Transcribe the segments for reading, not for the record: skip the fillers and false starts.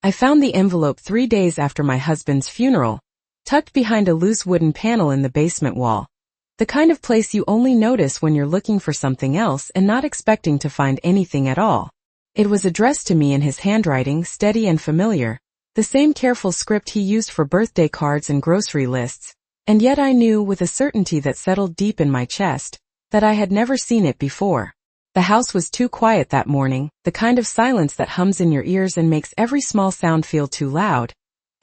I found the envelope 3 days after my husband's funeral, tucked behind a loose wooden panel in the basement wall. The kind of place you only notice when you're looking for something else and not expecting to find anything at all. It was addressed to me in his handwriting, steady and familiar, the same careful script he used for birthday cards and grocery lists, and yet I knew with a certainty that settled deep in my chest that I had never seen it before. The house was too quiet that morning, the kind of silence that hums in your ears and makes every small sound feel too loud,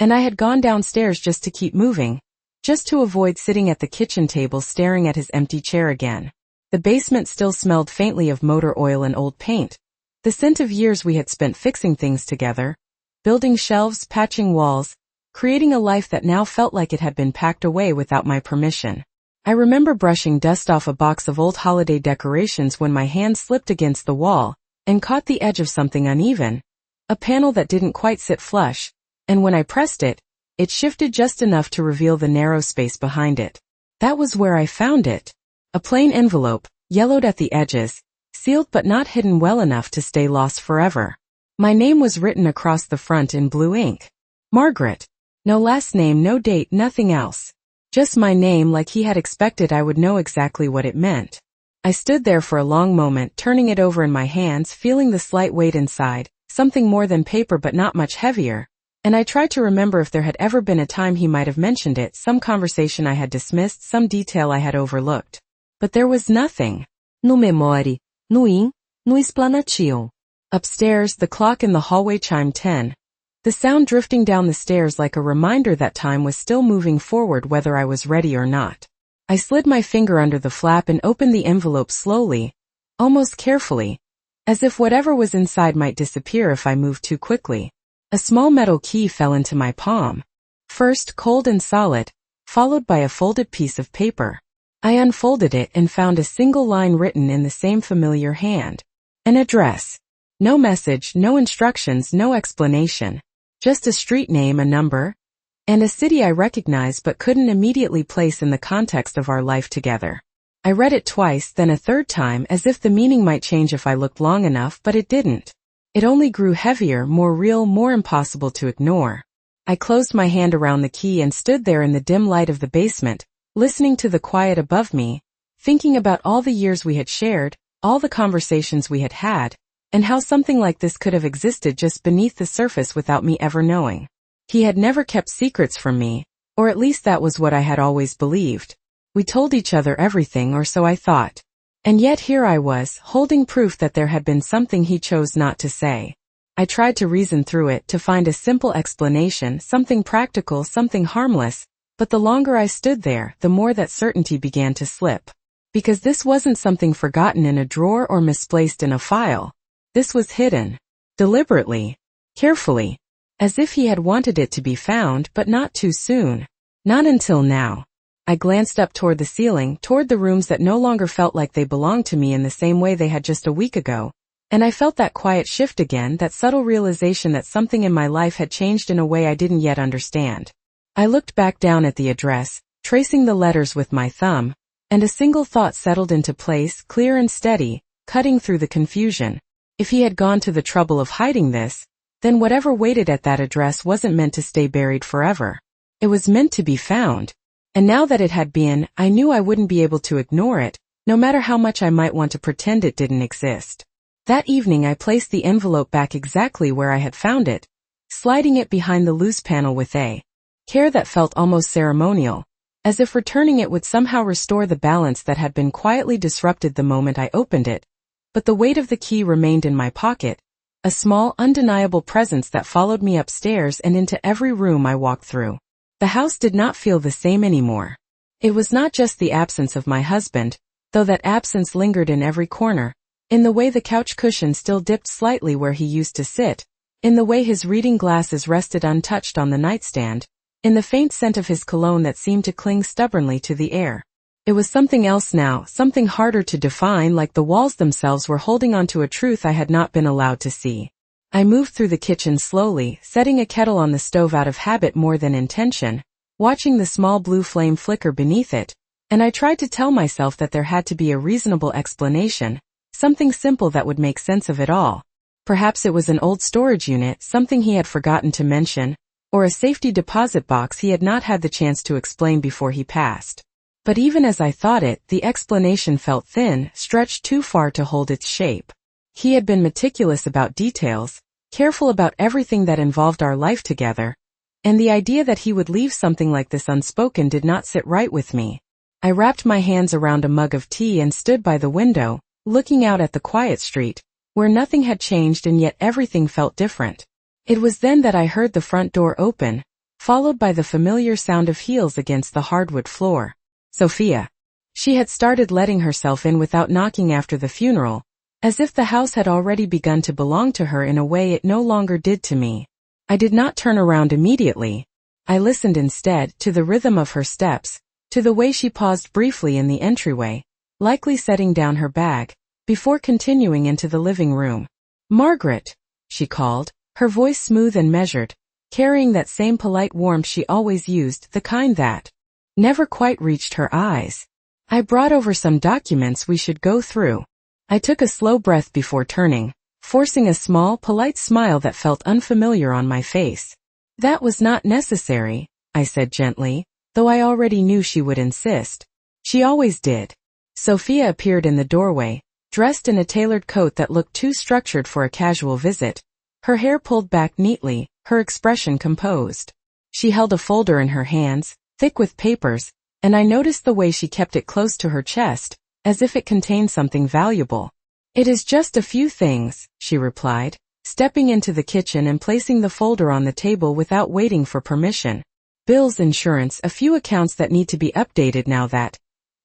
and I had gone downstairs just to keep moving, just to avoid sitting at the kitchen table staring at his empty chair again. The basement still smelled faintly of motor oil and old paint, the scent of years we had spent fixing things together, building shelves, patching walls, creating a life that now felt like it had been packed away without my permission. I remember brushing dust off a box of old holiday decorations when my hand slipped against the wall and caught the edge of something uneven, a panel that didn't quite sit flush, and when I pressed it, it shifted just enough to reveal the narrow space behind it. That was where I found it. A plain envelope, yellowed at the edges, sealed but not hidden well enough to stay lost forever. My name was written across the front in blue ink. Margaret. No last name, no date, nothing else. Just my name, like he had expected I would know exactly what it meant. I stood there for a long moment, turning it over in my hands, feeling the slight weight inside, something more than paper but not much heavier, and I tried to remember if there had ever been a time he might have mentioned it, some conversation I had dismissed, some detail I had overlooked. But there was nothing. No memori, no explanation. Upstairs, the clock in the hallway chimed 10. The sound drifting down the stairs like a reminder that time was still moving forward whether I was ready or not. I slid my finger under the flap and opened the envelope slowly, almost carefully, as if whatever was inside might disappear if I moved too quickly. A small metal key fell into my palm. First cold and solid, followed by a folded piece of paper. I unfolded it and found a single line written in the same familiar hand. An address. No message, no instructions, no explanation. Just a street name, a number, and a city I recognized but couldn't immediately place in the context of our life together. I read it twice, then a third time, as if the meaning might change if I looked long enough, but it didn't. It only grew heavier, more real, more impossible to ignore. I closed my hand around the key and stood there in the dim light of the basement, listening to the quiet above me, thinking about all the years we had shared, all the conversations we had had, and how something like this could have existed just beneath the surface without me ever knowing. He had never kept secrets from me, or at least that was what I had always believed. We told each other everything, or so I thought. And yet here I was, holding proof that there had been something he chose not to say. I tried to reason through it, to find a simple explanation, something practical, something harmless, but the longer I stood there, the more that certainty began to slip. Because this wasn't something forgotten in a drawer or misplaced in a file. This was hidden. Deliberately. Carefully. As if he had wanted it to be found, but not too soon. Not until now. I glanced up toward the ceiling, toward the rooms that no longer felt like they belonged to me in the same way they had just a week ago, and I felt that quiet shift again, that subtle realization that something in my life had changed in a way I didn't yet understand. I looked back down at the address, tracing the letters with my thumb, and a single thought settled into place, clear and steady, cutting through the confusion. If he had gone to the trouble of hiding this, then whatever waited at that address wasn't meant to stay buried forever. It was meant to be found. And now that it had been, I knew I wouldn't be able to ignore it, no matter how much I might want to pretend it didn't exist. That evening I placed the envelope back exactly where I had found it, sliding it behind the loose panel with a care that felt almost ceremonial, as if returning it would somehow restore the balance that had been quietly disrupted the moment I opened it. But the weight of the key remained in my pocket, a small, undeniable presence that followed me upstairs and into every room I walked through. The house did not feel the same anymore. It was not just the absence of my husband, though that absence lingered in every corner, in the way the couch cushion still dipped slightly where he used to sit, in the way his reading glasses rested untouched on the nightstand, in the faint scent of his cologne that seemed to cling stubbornly to the air. It was something else now, something harder to define, like the walls themselves were holding on to a truth I had not been allowed to see. I moved through the kitchen slowly, setting a kettle on the stove out of habit more than intention, watching the small blue flame flicker beneath it, and I tried to tell myself that there had to be a reasonable explanation, something simple that would make sense of it all. Perhaps it was an old storage unit, something he had forgotten to mention, or a safety deposit box he had not had the chance to explain before he passed. But even as I thought it, the explanation felt thin, stretched too far to hold its shape. He had been meticulous about details, careful about everything that involved our life together, and the idea that he would leave something like this unspoken did not sit right with me. I wrapped my hands around a mug of tea and stood by the window, looking out at the quiet street, where nothing had changed and yet everything felt different. It was then that I heard the front door open, followed by the familiar sound of heels against the hardwood floor. Sophia. She had started letting herself in without knocking after the funeral, as if the house had already begun to belong to her in a way it no longer did to me. I did not turn around immediately. I listened instead to the rhythm of her steps, to the way she paused briefly in the entryway, likely setting down her bag, before continuing into the living room. "Margaret," she called, her voice smooth and measured, carrying that same polite warmth she always used, the kind that never quite reached her eyes. "I brought over some documents we should go through." I took a slow breath before turning, forcing a small, polite smile that felt unfamiliar on my face. "That was not necessary," I said gently, though I already knew she would insist. She always did. Sophia appeared in the doorway, dressed in a tailored coat that looked too structured for a casual visit, her hair pulled back neatly, her expression composed. She held a folder in her hands, thick with papers, and I noticed the way she kept it close to her chest, as if it contained something valuable. "It is just a few things," she replied, stepping into the kitchen and placing the folder on the table without waiting for permission. "Bills, insurance, a few accounts that need to be updated now that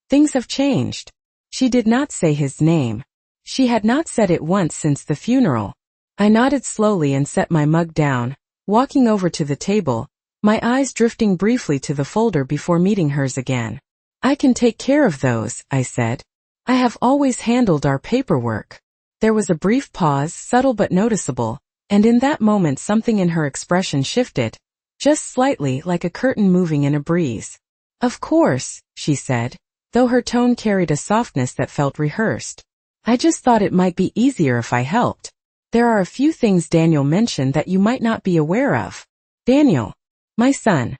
things have changed." She did not say his name. She had not said it once since the funeral. I nodded slowly and set my mug down, walking over to the table, my eyes drifting briefly to the folder before meeting hers again. "I can take care of those," I said. "I have always handled our paperwork." There was a brief pause, subtle but noticeable, and in that moment something in her expression shifted, just slightly, like a curtain moving in a breeze. "Of course," she said, though her tone carried a softness that felt rehearsed. "I just thought it might be easier if I helped. There are a few things Daniel mentioned that you might not be aware of." "Daniel. My son."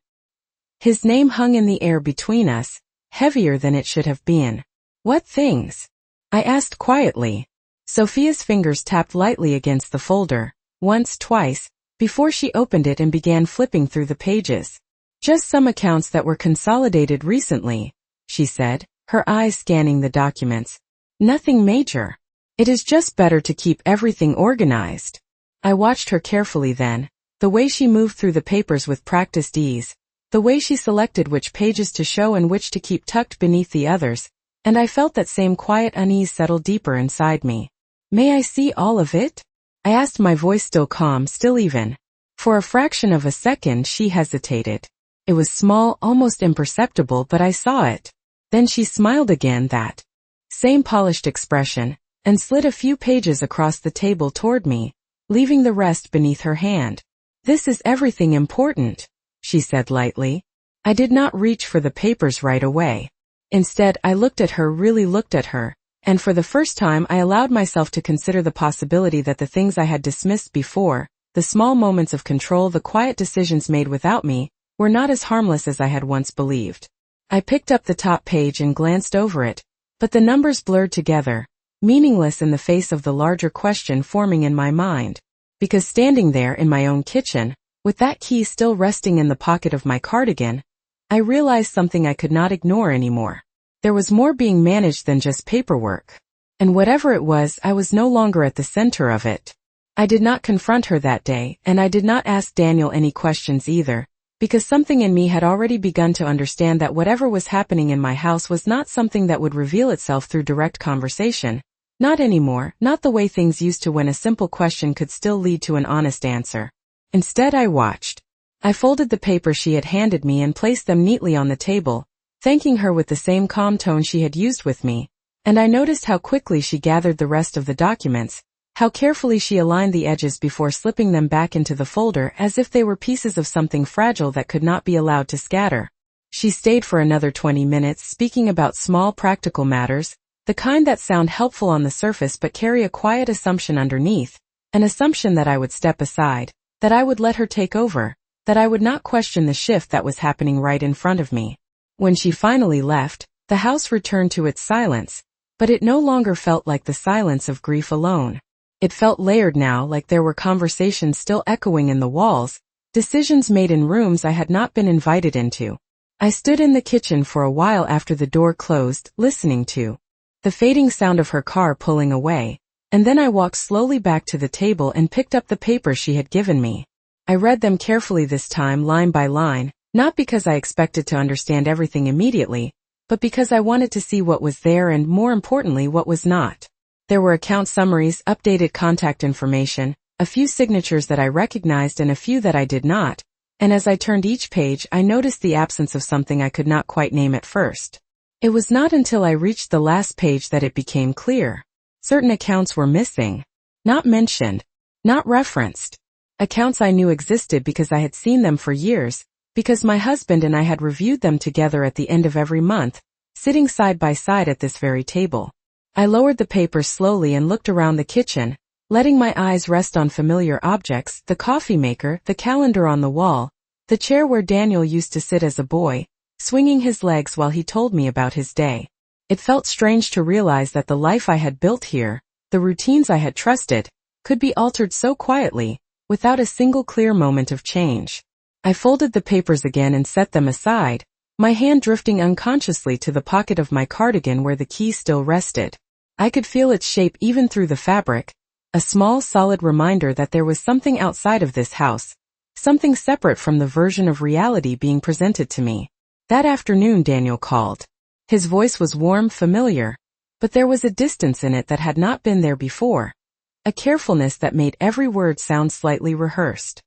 His name hung in the air between us, heavier than it should have been. "What things?" I asked quietly. Sophia's fingers tapped lightly against the folder, once, twice, before she opened it and began flipping through the pages. "Just some accounts that were consolidated recently," she said, her eyes scanning the documents. "Nothing major. It is just better to keep everything organized." I watched her carefully then, the way she moved through the papers with practiced ease, the way she selected which pages to show and which to keep tucked beneath the others, and I felt that same quiet unease settle deeper inside me. "May I see all of it?" I asked, my voice still calm, still even. For a fraction of a second she hesitated. It was small, almost imperceptible, but I saw it. Then she smiled again, that same polished expression, and slid a few pages across the table toward me, leaving the rest beneath her hand. "This is everything important," she said lightly. I did not reach for the papers right away. Instead, I looked at her, really looked at her, and for the first time I allowed myself to consider the possibility that the things I had dismissed before, the small moments of control, the quiet decisions made without me, were not as harmless as I had once believed. I picked up the top page and glanced over it, but the numbers blurred together, meaningless in the face of the larger question forming in my mind. Because standing there in my own kitchen, with that key still resting in the pocket of my cardigan, I realized something I could not ignore anymore. There was more being managed than just paperwork. And whatever it was, I was no longer at the center of it. I did not confront her that day, and I did not ask Daniel any questions either, because something in me had already begun to understand that whatever was happening in my house was not something that would reveal itself through direct conversation. Not anymore, not the way things used to when a simple question could still lead to an honest answer. Instead, I watched. I folded the papers she had handed me and placed them neatly on the table, thanking her with the same calm tone she had used with me, and I noticed how quickly she gathered the rest of the documents, how carefully she aligned the edges before slipping them back into the folder as if they were pieces of something fragile that could not be allowed to scatter. She stayed for another 20 minutes speaking about small practical matters, the kind that sound helpful on the surface but carry a quiet assumption underneath, An assumption that I would step aside, that I would let her take over, that I would not question the shift that was happening right in front of me. When she finally left, the house returned to its silence, but it no longer felt like the silence of grief alone. It felt layered now, like there were conversations still echoing in the walls, decisions made in rooms I had not been invited into. I stood in the kitchen for a while after the door closed, listening to the fading sound of her car pulling away, and then I walked slowly back to the table and picked up the papers she had given me. I read them carefully this time, line by line, not because I expected to understand everything immediately, but because I wanted to see what was there and, more importantly, what was not. There were account summaries, updated contact information, a few signatures that I recognized and a few that I did not, and as I turned each page I noticed the absence of something I could not quite name at first. It was not until I reached the last page that it became clear. Certain accounts were missing. Not mentioned. Not referenced. Accounts I knew existed because I had seen them for years, because my husband and I had reviewed them together at the end of every month, sitting side by side at this very table. I lowered the papers slowly and looked around the kitchen, letting my eyes rest on familiar objects, the coffee maker, the calendar on the wall, the chair where Daniel used to sit as a boy, swinging his legs while he told me about his day. It felt strange to realize that the life I had built here, the routines I had trusted, could be altered so quietly, without a single clear moment of change. I folded the papers again and set them aside, my hand drifting unconsciously to the pocket of my cardigan where the key still rested. I could feel its shape even through the fabric, a small solid reminder that there was something outside of this house, something separate from the version of reality being presented to me. That afternoon Daniel called. His voice was warm, familiar, but there was a distance in it that had not been there before, a carefulness that made every word sound slightly rehearsed.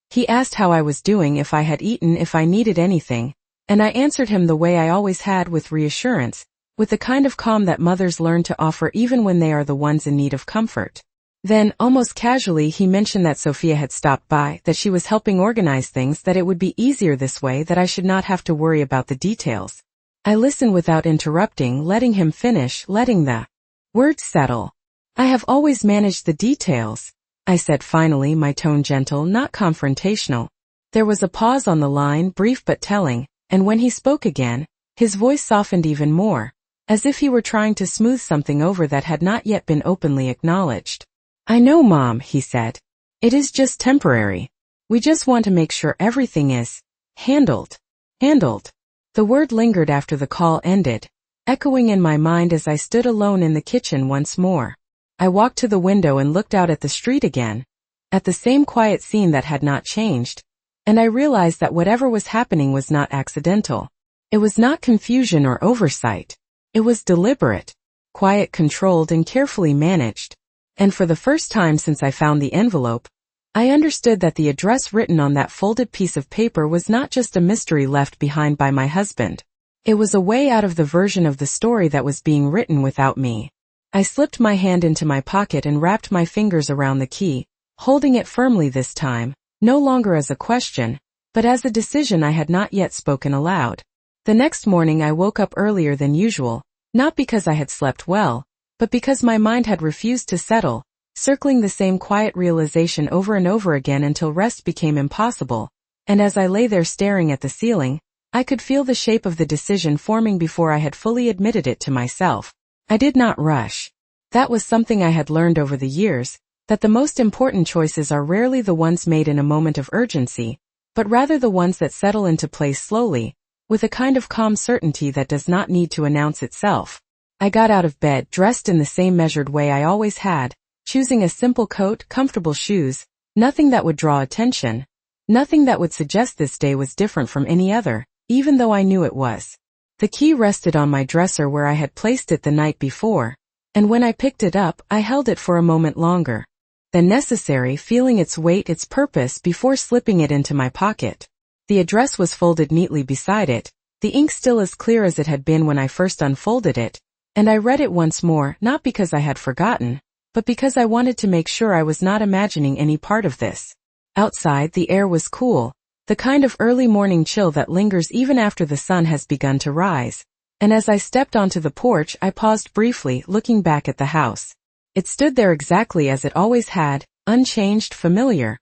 He asked how I was doing, if I had eaten, if I needed anything, and I answered him the way I always had, with reassurance, with the kind of calm that mothers learn to offer even when they are the ones in need of comfort. Then, almost casually, he mentioned that Sophia had stopped by, that she was helping organize things, that it would be easier this way, that I should not have to worry about the details. I listened without interrupting, letting him finish, letting the words settle. I have always managed the details, I said finally, my tone gentle, not confrontational. There was a pause on the line, brief but telling, and when he spoke again, his voice softened even more, as if he were trying to smooth something over that had not yet been openly acknowledged. I know, Mom, he said. It is just temporary. We just want to make sure everything is handled. Handled. The word lingered after the call ended, echoing in my mind as I stood alone in the kitchen once more. I walked to the window and looked out at the street again, at the same quiet scene that had not changed, and I realized that whatever was happening was not accidental. It was not confusion or oversight. It was deliberate, quiet, controlled, and carefully managed. And for the first time since I found the envelope, I understood that the address written on that folded piece of paper was not just a mystery left behind by my husband. It was a way out of the version of the story that was being written without me. I slipped my hand into my pocket and wrapped my fingers around the key, holding it firmly this time, no longer as a question, but as a decision I had not yet spoken aloud. The next morning I woke up earlier than usual, not because I had slept well, but because my mind had refused to settle, circling the same quiet realization over and over again until rest became impossible, and as I lay there staring at the ceiling, I could feel the shape of the decision forming before I had fully admitted it to myself. I did not rush. That was something I had learned over the years, that the most important choices are rarely the ones made in a moment of urgency, but rather the ones that settle into place slowly, with a kind of calm certainty that does not need to announce itself. I got out of bed, dressed in the same measured way I always had, choosing a simple coat, comfortable shoes, nothing that would draw attention, nothing that would suggest this day was different from any other, even though I knew it was. The key rested on my dresser where I had placed it the night before, and when I picked it up, I held it for a moment longer than necessary, feeling its weight, its purpose, before slipping it into my pocket. The address was folded neatly beside it, the ink still as clear as it had been when I first unfolded it, and I read it once more, not because I had forgotten, but because I wanted to make sure I was not imagining any part of this. Outside, the air was cool, the kind of early morning chill that lingers even after the sun has begun to rise, and as I stepped onto the porch I paused briefly, looking back at the house. It stood there exactly as it always had, unchanged, familiar.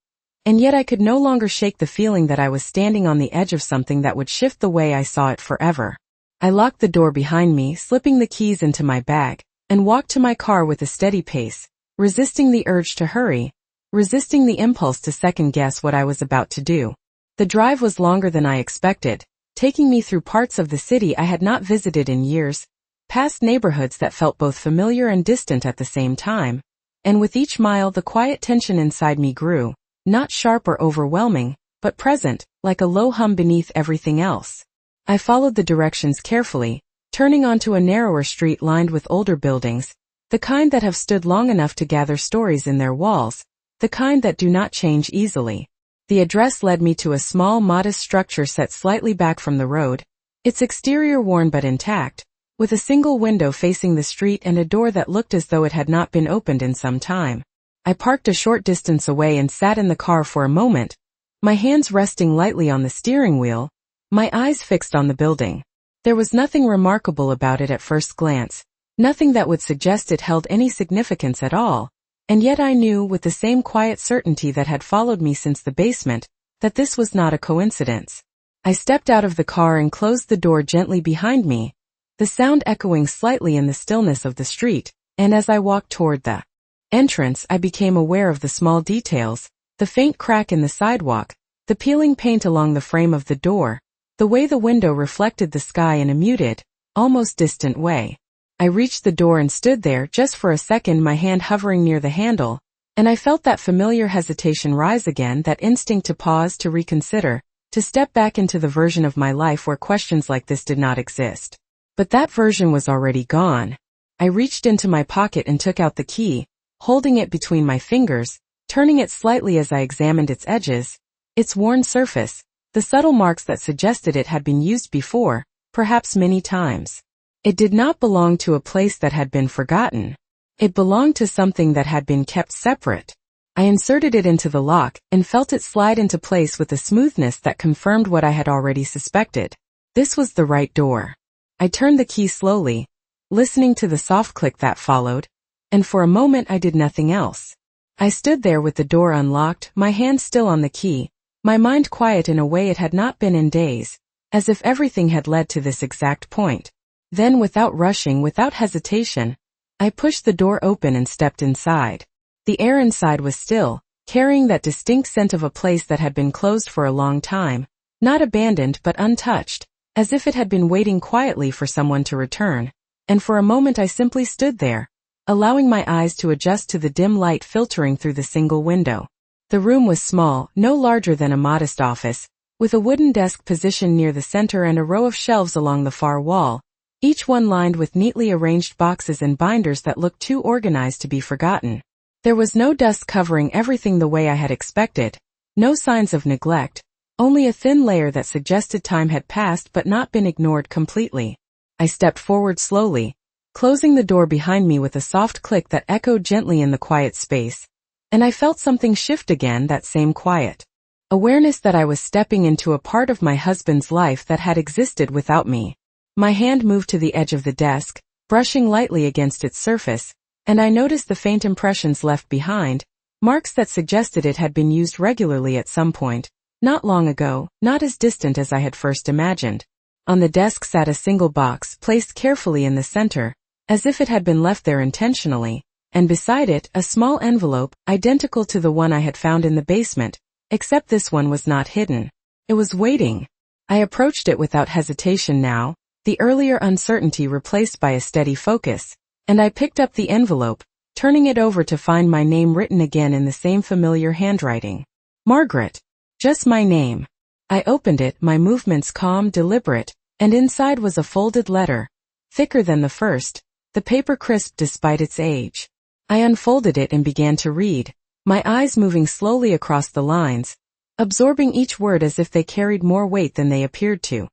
And yet I could no longer shake the feeling that I was standing on the edge of something that would shift the way I saw it forever. I locked the door behind me, slipping the keys into my bag, and walked to my car with a steady pace, resisting the urge to hurry, resisting the impulse to second-guess what I was about to do. The drive was longer than I expected, taking me through parts of the city I had not visited in years, past neighborhoods that felt both familiar and distant at the same time, and with each mile the quiet tension inside me grew, not sharp or overwhelming, but present, like a low hum beneath everything else. I followed the directions carefully, turning onto a narrower street lined with older buildings, the kind that have stood long enough to gather stories in their walls, the kind that do not change easily. The address led me to a small, modest structure set slightly back from the road, its exterior worn but intact, with a single window facing the street and a door that looked as though it had not been opened in some time. I parked a short distance away and sat in the car for a moment, my hands resting lightly on the steering wheel, my eyes fixed on the building. There was nothing remarkable about it at first glance, nothing that would suggest it held any significance at all, and yet I knew with the same quiet certainty that had followed me since the basement, that this was not a coincidence. I stepped out of the car and closed the door gently behind me, the sound echoing slightly in the stillness of the street, and as I walked toward the entrance I became aware of the small details, the faint crack in the sidewalk, the peeling paint along the frame of the door, the way the window reflected the sky in a muted, almost distant way. I reached the door and stood there just for a second, my hand hovering near the handle, and I felt that familiar hesitation rise again, that instinct to pause, to reconsider, to step back into the version of my life where questions like this did not exist. But that version was already gone. I reached into my pocket and took out the key, holding it between my fingers, turning it slightly as I examined its edges, its worn surface, the subtle marks that suggested it had been used before, perhaps many times. It did not belong to a place that had been forgotten. It belonged to something that had been kept separate. I inserted it into the lock and felt it slide into place with a smoothness that confirmed what I had already suspected. This was the right door. I turned the key slowly, listening to the soft click that followed, and for a moment I did nothing else. I stood there with the door unlocked, my hand still on the key, my mind quiet in a way it had not been in days, as if everything had led to this exact point. Then, without rushing, without hesitation, I pushed the door open and stepped inside. The air inside was still, carrying that distinct scent of a place that had been closed for a long time, not abandoned but untouched, as if it had been waiting quietly for someone to return, and for a moment I simply stood there, allowing my eyes to adjust to the dim light filtering through the single window. The room was small, no larger than a modest office, with a wooden desk positioned near the center and a row of shelves along the far wall, each one lined with neatly arranged boxes and binders that looked too organized to be forgotten. There was no dust covering everything the way I had expected, no signs of neglect, only a thin layer that suggested time had passed but not been ignored completely. I stepped forward slowly, closing the door behind me with a soft click that echoed gently in the quiet space, and I felt something shift again, that same quiet awareness that I was stepping into a part of my husband's life that had existed without me. My hand moved to the edge of the desk, brushing lightly against its surface, and I noticed the faint impressions left behind, marks that suggested it had been used regularly at some point, not long ago, not as distant as I had first imagined. On the desk sat a single box, placed carefully in the center, as if it had been left there intentionally, and beside it, a small envelope, identical to the one I had found in the basement, except this one was not hidden. It was waiting. I approached it without hesitation now, the earlier uncertainty replaced by a steady focus, and I picked up the envelope, turning it over to find my name written again in the same familiar handwriting. Margaret. Just my name. I opened it, my movements calm, deliberate, and inside was a folded letter, thicker than the first, the paper crisp despite its age. I unfolded it and began to read, my eyes moving slowly across the lines, absorbing each word as if they carried more weight than they appeared to.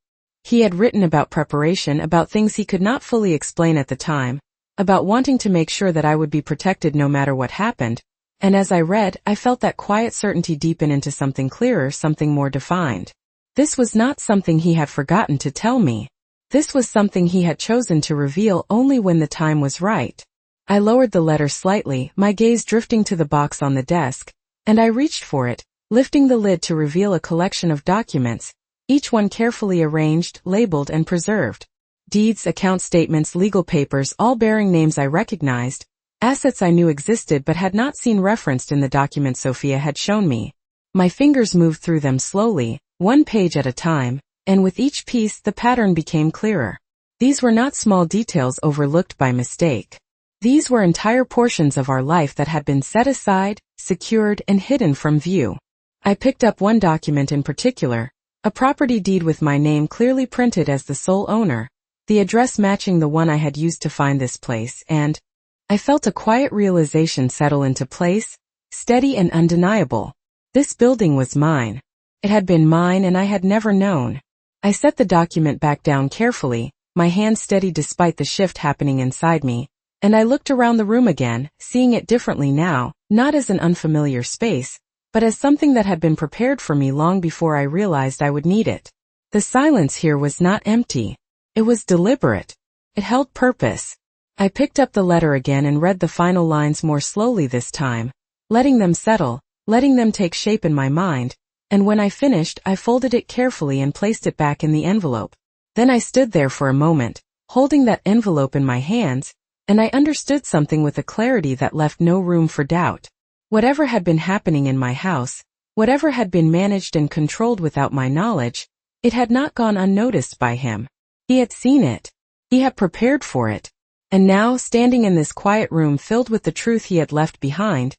He had written about preparation, about things he could not fully explain at the time, about wanting to make sure that I would be protected no matter what happened, and as I read, I felt that quiet certainty deepen into something clearer, something more defined. This was not something he had forgotten to tell me. This was something he had chosen to reveal only when the time was right. I lowered the letter slightly, my gaze drifting to the box on the desk, and I reached for it, lifting the lid to reveal a collection of documents, each one carefully arranged, labeled, and preserved. Deeds, account statements, legal papers, all bearing names I recognized, assets I knew existed but had not seen referenced in the document Sophia had shown me. My fingers moved through them slowly, one page at a time, and with each piece the pattern became clearer. These were not small details overlooked by mistake. These were entire portions of our life that had been set aside, secured, and hidden from view. I picked up one document in particular, a property deed with my name clearly printed as the sole owner, the address matching the one I had used to find this place, and I felt a quiet realization settle into place, steady and undeniable. This building was mine. It had been mine and I had never known. I set the document back down carefully, my hand steady despite the shift happening inside me, and I looked around the room again, seeing it differently now, not as an unfamiliar space, but as something that had been prepared for me long before I realized I would need it. The silence here was not empty. It was deliberate. It held purpose. I picked up the letter again and read the final lines more slowly this time, letting them settle, letting them take shape in my mind, and when I finished I folded it carefully and placed it back in the envelope. Then I stood there for a moment, holding that envelope in my hands, and I understood something with a clarity that left no room for doubt. Whatever had been happening in my house, whatever had been managed and controlled without my knowledge, it had not gone unnoticed by him. He had seen it. He had prepared for it. And now, standing in this quiet room filled with the truth he had left behind,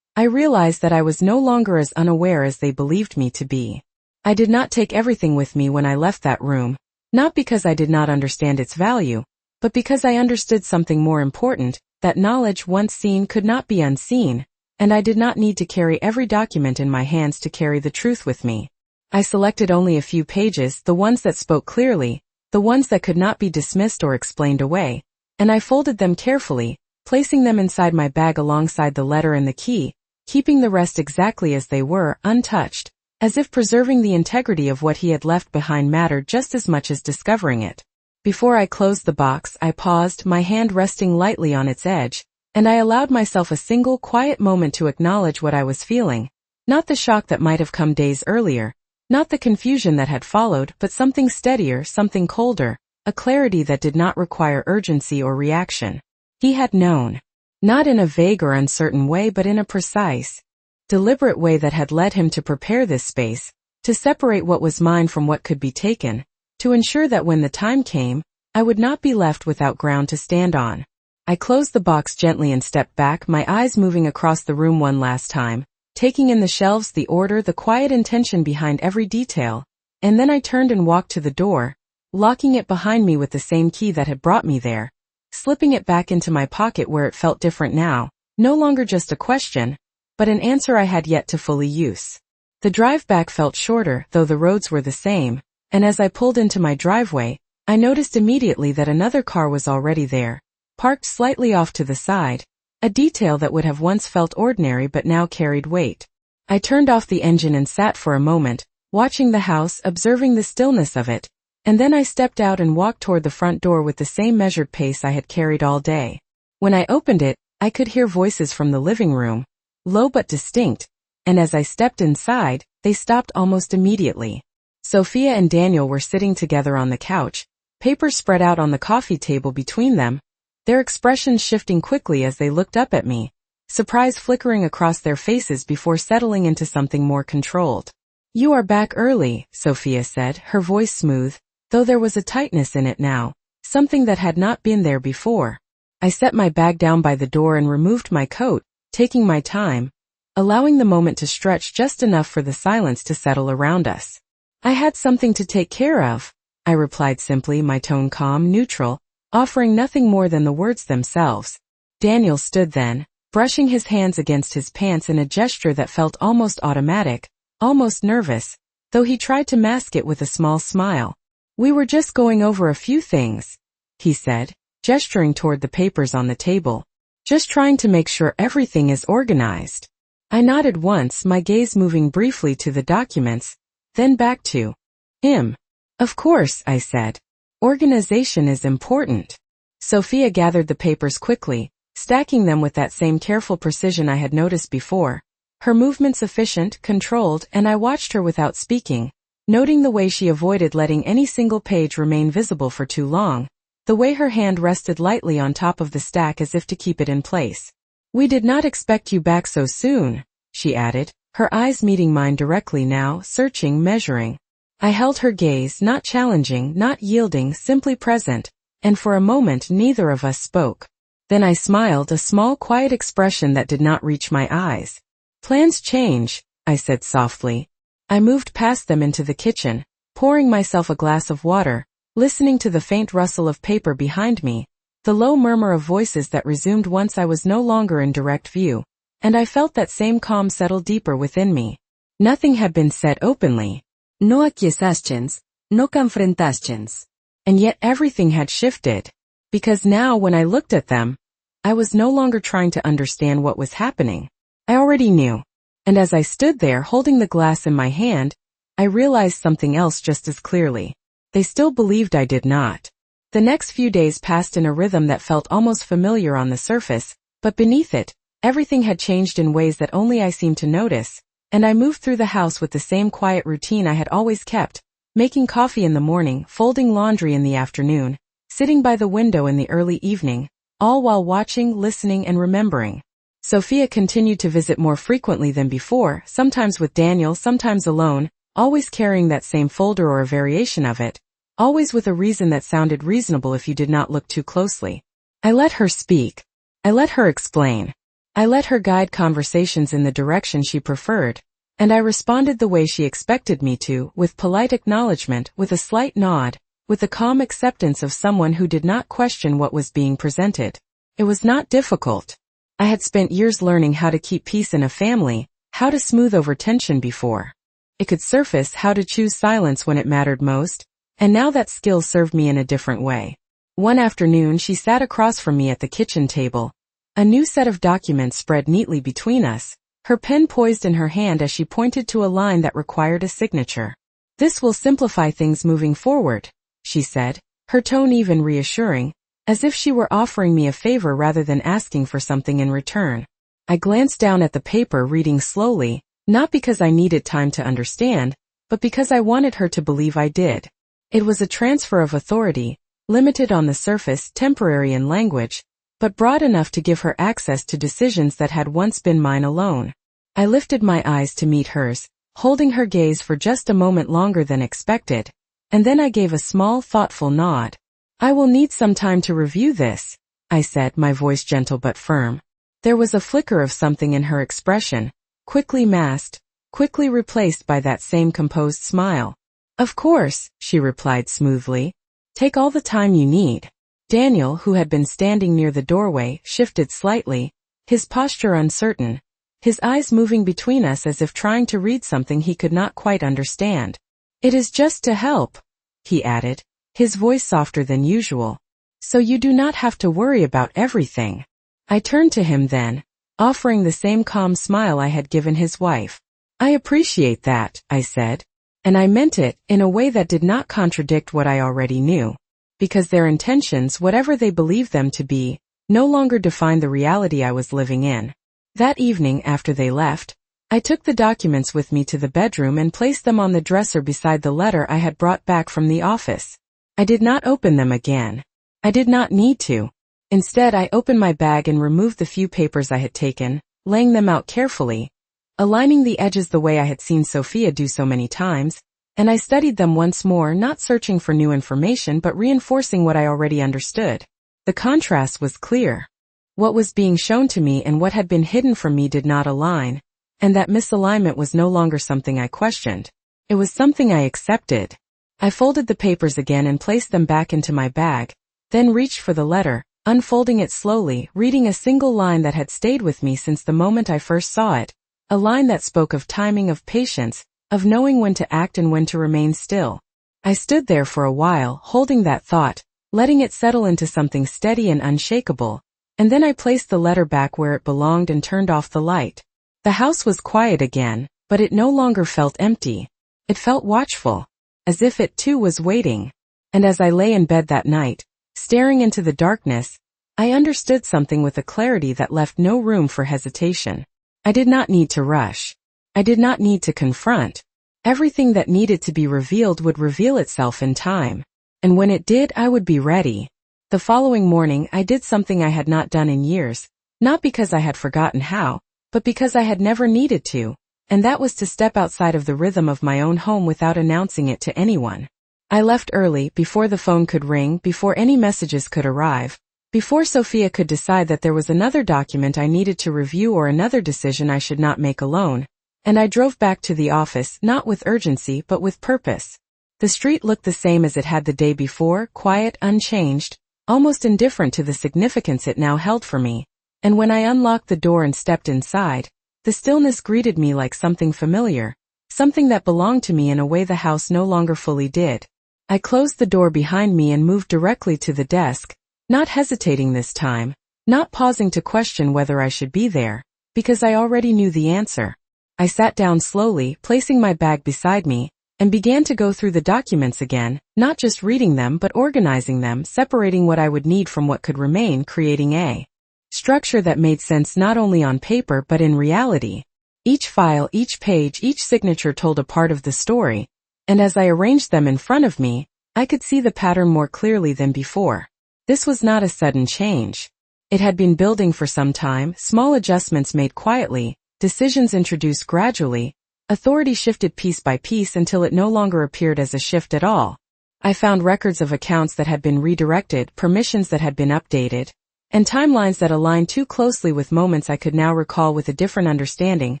I realized that I was no longer as unaware as they believed me to be. I did not take everything with me when I left that room, not because I did not understand its value, but because I understood something more important, that knowledge once seen could not be unseen, and I did not need to carry every document in my hands to carry the truth with me. I selected only a few pages, the ones that spoke clearly, the ones that could not be dismissed or explained away, and I folded them carefully, placing them inside my bag alongside the letter and the key, keeping the rest exactly as they were, untouched, as if preserving the integrity of what he had left behind mattered just as much as discovering it. Before I closed the box, I paused, my hand resting lightly on its edge, and I allowed myself a single quiet moment to acknowledge what I was feeling, not the shock that might have come days earlier, not the confusion that had followed, but something steadier, something colder, a clarity that did not require urgency or reaction. He had known. Not in a vague or uncertain way but in a precise, deliberate way that had led him to prepare this space, to separate what was mine from what could be taken, to ensure that when the time came, I would not be left without ground to stand on. I closed the box gently and stepped back, my eyes moving across the room one last time, taking in the shelves, the order, the quiet intention behind every detail, and then I turned and walked to the door, locking it behind me with the same key that had brought me there, slipping it back into my pocket where it felt different now, no longer just a question, but an answer I had yet to fully use. The drive back felt shorter, though the roads were the same, and as I pulled into my driveway, I noticed immediately that another car was already there, parked slightly off to the side, a detail that would have once felt ordinary but now carried weight. I turned off the engine and sat for a moment, watching the house, observing the stillness of it, and then I stepped out and walked toward the front door with the same measured pace I had carried all day. When I opened it, I could hear voices from the living room, low but distinct, and as I stepped inside, they stopped almost immediately. Sophia and Daniel were sitting together on the couch, papers spread out on the coffee table between them, their expressions shifting quickly as they looked up at me, surprise flickering across their faces before settling into something more controlled. "You are back early," Sophia said, her voice smooth, though there was a tightness in it now, something that had not been there before. I set my bag down by the door and removed my coat, taking my time, allowing the moment to stretch just enough for the silence to settle around us. "I had something to take care of," I replied simply, my tone calm, neutral, offering nothing more than the words themselves. Daniel stood then, brushing his hands against his pants in a gesture that felt almost automatic, almost nervous, though he tried to mask it with a small smile. "We were just going over a few things," he said, gesturing toward the papers on the table. "Just trying to make sure everything is organized." I nodded once, my gaze moving briefly to the documents, then back to him. "Of course," I said. "Organization is important." Sophia gathered the papers quickly, stacking them with that same careful precision I had noticed before. Her movements efficient, controlled, and I watched her without speaking, noting the way she avoided letting any single page remain visible for too long, the way her hand rested lightly on top of the stack as if to keep it in place. "We did not expect you back so soon," she added, her eyes meeting mine directly now, searching, measuring. I held her gaze, not challenging, not yielding, simply present, and for a moment neither of us spoke. Then I smiled, a small quiet expression that did not reach my eyes. "Plans change," I said softly. I moved past them into the kitchen, pouring myself a glass of water, listening to the faint rustle of paper behind me, the low murmur of voices that resumed once I was no longer in direct view, and I felt that same calm settle deeper within me. Nothing had been said openly. No accusations, no confrontations. And yet everything had shifted. Because now when I looked at them, I was no longer trying to understand what was happening. I already knew. And as I stood there holding the glass in my hand, I realized something else just as clearly. They still believed I did not. The next few days passed in a rhythm that felt almost familiar on the surface, but beneath it, everything had changed in ways that only I seemed to notice, and I moved through the house with the same quiet routine I had always kept, making coffee in the morning, folding laundry in the afternoon, sitting by the window in the early evening, all while watching, listening, and remembering. Sophia continued to visit more frequently than before, sometimes with Daniel, sometimes alone, always carrying that same folder or a variation of it, always with a reason that sounded reasonable if you did not look too closely. I let her speak. I let her explain. I let her guide conversations in the direction she preferred, and I responded the way she expected me to, with polite acknowledgement, with a slight nod, with the calm acceptance of someone who did not question what was being presented. It was not difficult. I had spent years learning how to keep peace in a family, how to smooth over tension before it could surface, how to choose silence when it mattered most, and now that skill served me in a different way. One afternoon she sat across from me at the kitchen table, a new set of documents spread neatly between us, her pen poised in her hand as she pointed to a line that required a signature. "This will simplify things moving forward," she said, her tone even reassuring, as if she were offering me a favor rather than asking for something in return. I glanced down at the paper, reading slowly, not because I needed time to understand, but because I wanted her to believe I did. It was a transfer of authority, limited on the surface, temporary in language, but broad enough to give her access to decisions that had once been mine alone. I lifted my eyes to meet hers, holding her gaze for just a moment longer than expected, and then I gave a small, thoughtful nod. "I will need some time to review this," I said, my voice gentle but firm. There was a flicker of something in her expression, quickly masked, quickly replaced by that same composed smile. "Of course," she replied smoothly. "Take all the time you need." Daniel, who had been standing near the doorway, shifted slightly, his posture uncertain, his eyes moving between us as if trying to read something he could not quite understand. "It is just to help," he added, his voice softer than usual. "So you do not have to worry about everything." I turned to him then, offering the same calm smile I had given his wife. "I appreciate that," I said. And I meant it, in a way that did not contradict what I already knew. Because their intentions, whatever they believed them to be, no longer defined the reality I was living in. That evening, after they left, I took the documents with me to the bedroom and placed them on the dresser beside the letter I had brought back from the office. I did not open them again. I did not need to. Instead, I opened my bag and removed the few papers I had taken, laying them out carefully, aligning the edges the way I had seen Sophia do so many times, and I studied them once more, not searching for new information but reinforcing what I already understood. The contrast was clear. What was being shown to me and what had been hidden from me did not align, and that misalignment was no longer something I questioned. It was something I accepted. I folded the papers again and placed them back into my bag, then reached for the letter, unfolding it slowly, reading a single line that had stayed with me since the moment I first saw it, a line that spoke of timing, of patience, of knowing when to act and when to remain still. I stood there for a while, holding that thought, letting it settle into something steady and unshakable, and then I placed the letter back where it belonged and turned off the light. The house was quiet again, but it no longer felt empty. It felt watchful, as if it too was waiting. And as I lay in bed that night, staring into the darkness, I understood something with a clarity that left no room for hesitation. I did not need to rush. I did not need to confront. Everything that needed to be revealed would reveal itself in time. And when it did, I would be ready. The following morning, I did something I had not done in years, not because I had forgotten how, but because I had never needed to, and that was to step outside of the rhythm of my own home without announcing it to anyone. I left early, before the phone could ring, before any messages could arrive, before Sophia could decide that there was another document I needed to review or another decision I should not make alone, and I drove back to the office, not with urgency but with purpose. The street looked the same as it had the day before, quiet, unchanged, almost indifferent to the significance it now held for me, and when I unlocked the door and stepped inside, the stillness greeted me like something familiar, something that belonged to me in a way the house no longer fully did. I closed the door behind me and moved directly to the desk, not hesitating this time, not pausing to question whether I should be there, because I already knew the answer. I sat down slowly, placing my bag beside me, and began to go through the documents again, not just reading them but organizing them, separating what I would need from what could remain, creating a structure that made sense not only on paper but in reality. Each file, each page, each signature told a part of the story, and as I arranged them in front of me, I could see the pattern more clearly than before. This was not a sudden change. It had been building for some time, small adjustments made quietly, decisions introduced gradually, authority shifted piece by piece until it no longer appeared as a shift at all. I found records of accounts that had been redirected, permissions that had been updated, and timelines that aligned too closely with moments I could now recall with a different understanding,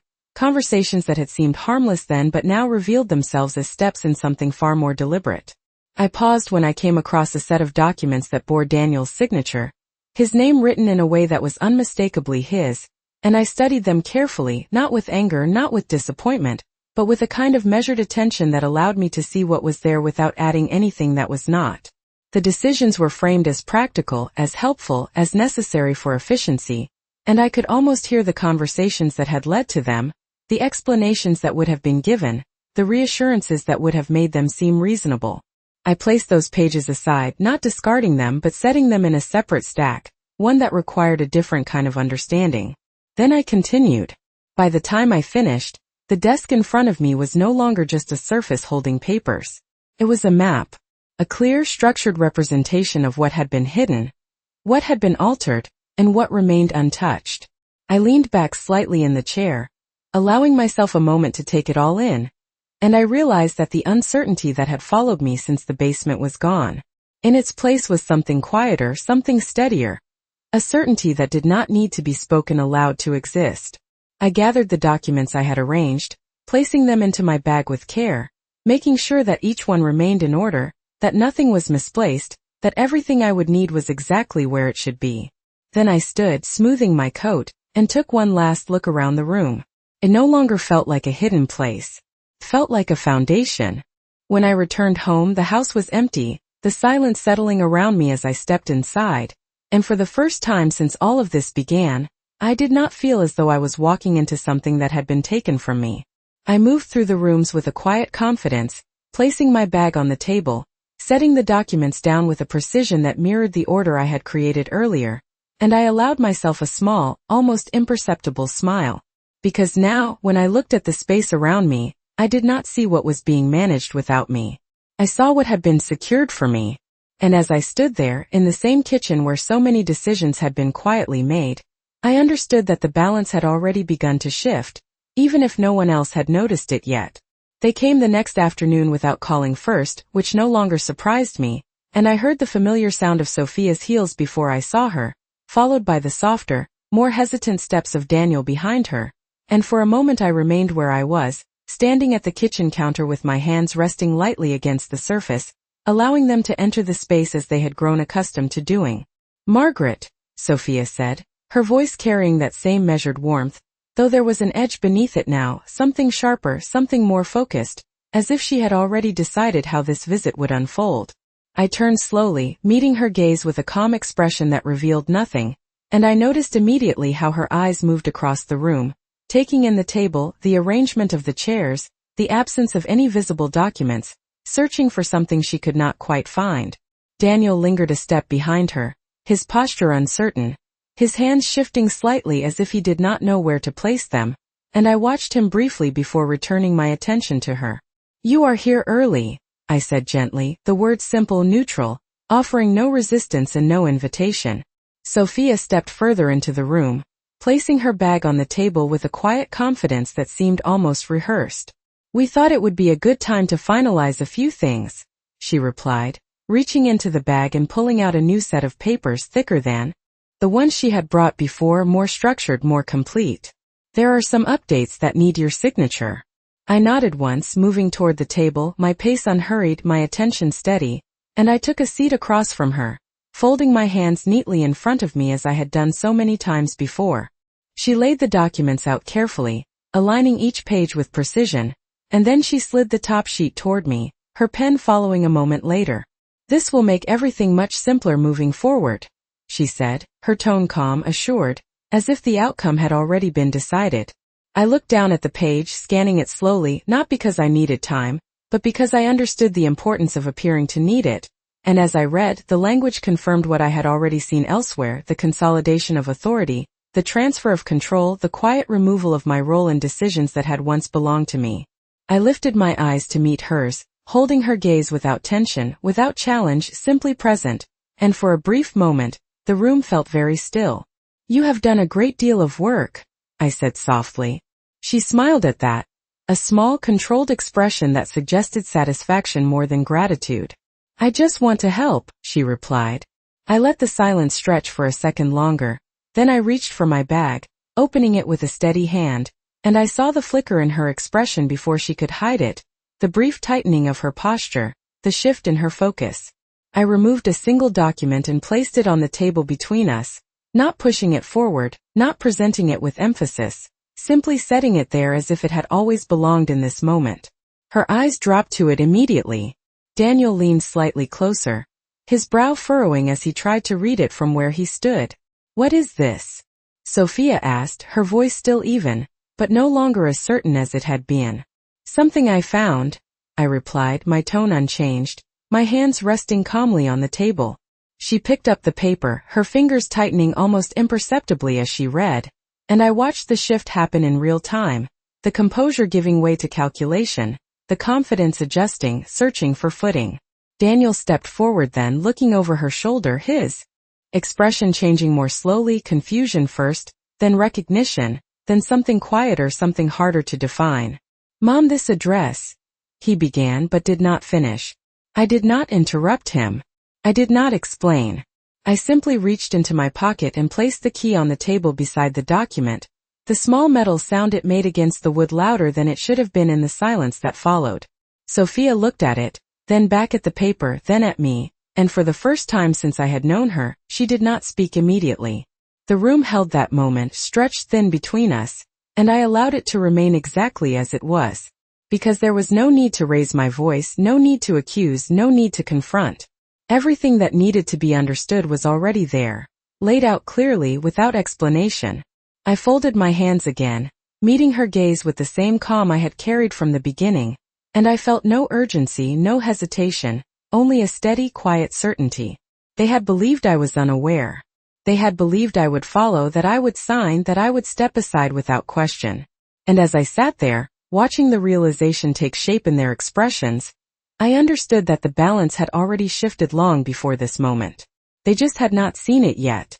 conversations that had seemed harmless then but now revealed themselves as steps in something far more deliberate. I paused when I came across a set of documents that bore Daniel's signature, his name written in a way that was unmistakably his, and I studied them carefully, not with anger, not with disappointment, but with a kind of measured attention that allowed me to see what was there without adding anything that was not. The decisions were framed as practical, as helpful, as necessary for efficiency, and I could almost hear the conversations that had led to them, the explanations that would have been given, the reassurances that would have made them seem reasonable. I placed those pages aside, not discarding them but setting them in a separate stack, one that required a different kind of understanding. Then I continued. By the time I finished, the desk in front of me was no longer just a surface holding papers. It was a map, a clear, structured representation of what had been hidden, what had been altered, and what remained untouched. I leaned back slightly in the chair, allowing myself a moment to take it all in, and I realized that the uncertainty that had followed me since the basement was gone. In its place was something quieter, something steadier, a certainty that did not need to be spoken aloud to exist. I gathered the documents I had arranged, placing them into my bag with care, making sure that each one remained in order, that nothing was misplaced, that everything I would need was exactly where it should be. Then I stood, smoothing my coat, and took one last look around the room. It no longer felt like a hidden place. It felt like a foundation. When I returned home, the house was empty, the silence settling around me as I stepped inside, and for the first time since all of this began, I did not feel as though I was walking into something that had been taken from me. I moved through the rooms with a quiet confidence, placing my bag on the table, setting the documents down with a precision that mirrored the order I had created earlier, and I allowed myself a small, almost imperceptible smile. Because now, when I looked at the space around me, I did not see what was being managed without me. I saw what had been secured for me. And as I stood there, in the same kitchen where so many decisions had been quietly made, I understood that the balance had already begun to shift, even if no one else had noticed it yet. They came the next afternoon without calling first, which no longer surprised me, and I heard the familiar sound of Sophia's heels before I saw her, followed by the softer, more hesitant steps of Daniel behind her, and for a moment I remained where I was, standing at the kitchen counter with my hands resting lightly against the surface, allowing them to enter the space as they had grown accustomed to doing. "Margaret," Sophia said, her voice carrying that same measured warmth, though there was an edge beneath it now, something sharper, something more focused, as if she had already decided how this visit would unfold. I turned slowly, meeting her gaze with a calm expression that revealed nothing, and I noticed immediately how her eyes moved across the room, taking in the table, the arrangement of the chairs, the absence of any visible documents, searching for something she could not quite find. Daniel lingered a step behind her, his posture uncertain, his hands shifting slightly as if he did not know where to place them, and I watched him briefly before returning my attention to her. "You are here early," I said gently, the words simple, neutral, offering no resistance and no invitation. Sophia stepped further into the room, placing her bag on the table with a quiet confidence that seemed almost rehearsed. "We thought it would be a good time to finalize a few things," she replied, reaching into the bag and pulling out a new set of papers thicker than the ones she had brought before, more structured, more complete. "There are some updates that need your signature." I nodded once, moving toward the table, my pace unhurried, my attention steady, and I took a seat across from her, folding my hands neatly in front of me as I had done so many times before. She laid the documents out carefully, aligning each page with precision, and then she slid the top sheet toward me, her pen following a moment later. "This will make everything much simpler moving forward," she said, her tone calm, assured, as if the outcome had already been decided. I looked down at the page, scanning it slowly, not because I needed time, but because I understood the importance of appearing to need it, and as I read, the language confirmed what I had already seen elsewhere: the consolidation of authority, the transfer of control, the quiet removal of my role in decisions that had once belonged to me. I lifted my eyes to meet hers, holding her gaze without tension, without challenge, simply present, and for a brief moment, the room felt very still. "You have done a great deal of work," I said softly. She smiled at that, a small, controlled expression that suggested satisfaction more than gratitude. "I just want to help," she replied. I let the silence stretch for a second longer, then I reached for my bag, opening it with a steady hand, and I saw the flicker in her expression before she could hide it, the brief tightening of her posture, the shift in her focus. I removed a single document and placed it on the table between us, not pushing it forward, not presenting it with emphasis, simply setting it there as if it had always belonged in this moment. Her eyes dropped to it immediately. Daniel leaned slightly closer, his brow furrowing as he tried to read it from where he stood. "What is this?" Sophia asked, her voice still even, but no longer as certain as it had been. "Something I found," I replied, my tone unchanged, my hands resting calmly on the table. She picked up the paper, her fingers tightening almost imperceptibly as she read, and I watched the shift happen in real time, the composure giving way to calculation, the confidence adjusting, searching for footing. Daniel stepped forward then, looking over her shoulder, his expression changing more slowly, confusion first, then recognition, then something quieter, something harder to define. "Mom, this address," he began but did not finish. I did not interrupt him. I did not explain. I simply reached into my pocket and placed the key on the table beside the document, the small metal sound it made against the wood louder than it should have been in the silence that followed. Sophia looked at it, then back at the paper, then at me, and for the first time since I had known her, she did not speak immediately. The room held that moment, stretched thin between us, and I allowed it to remain exactly as it was. Because there was no need to raise my voice, no need to accuse, no need to confront. Everything that needed to be understood was already there, laid out clearly, without explanation. I folded my hands again, meeting her gaze with the same calm I had carried from the beginning, and I felt no urgency, no hesitation, only a steady, quiet certainty. They had believed I was unaware. They had believed I would follow, that I would sign, that I would step aside without question. And as I sat there, watching the realization take shape in their expressions, I understood that the balance had already shifted long before this moment. They just had not seen it yet.